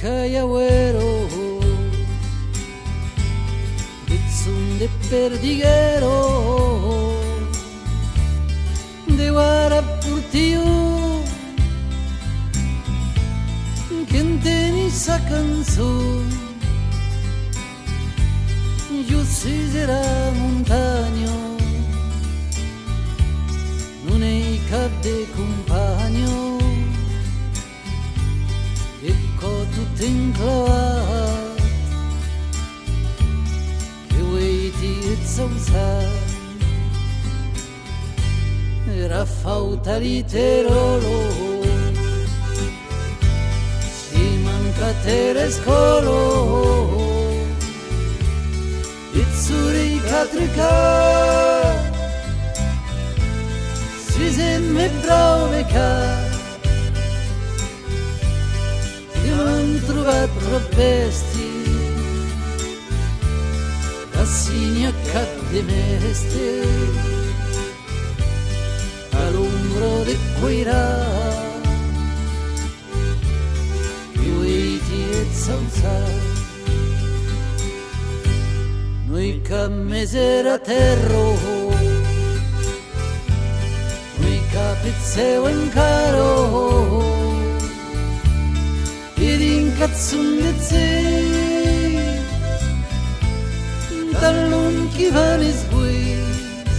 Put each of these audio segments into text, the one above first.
cayagüero, Bitsun de perdiguero, de Guarapurtío, quien tenía esa canción, yo si era montaño, non hai cap de compagno, e co tutto inclavat, che vuoi ti zauzat, era fautalitero, si manca terescolo, e zuri catricat, si semme brave ca che m'han trovato troppo vesti da signa cadde meste all'ombro di quei ra che uiti e zauzat noi cammesera terro Pizzeo in caro ed incazzundezzi dall'unchi vani sguis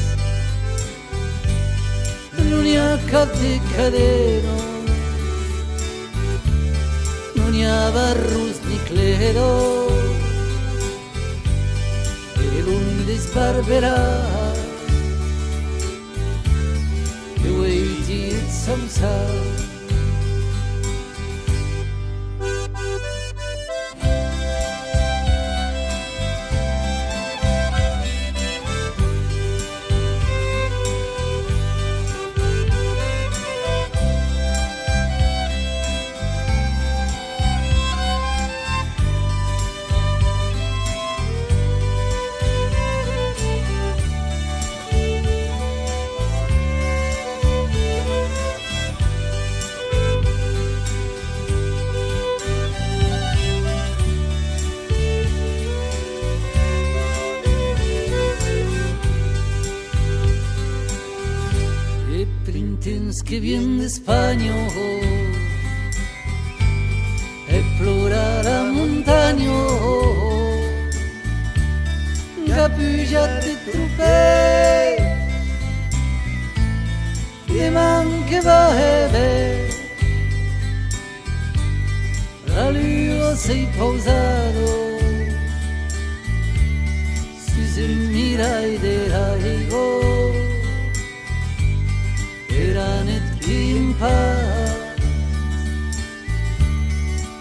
non hi ha cap de cadeno non hi ha barrus ni clero e l'un disbarberà zauzat. Printins que vienen de España explorar a montaña capilla de trupé de man que va a ver la luz se pausado si se mira y de raigo Eranet in paz,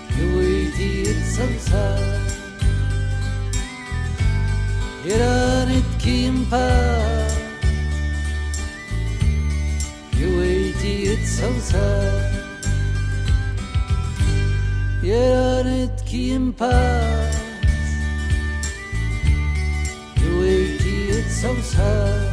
che vuoi dir zauzat. Eranet in paz, che vuoi dir zauzat. Eranet in paz, che vuoi dir zauzat.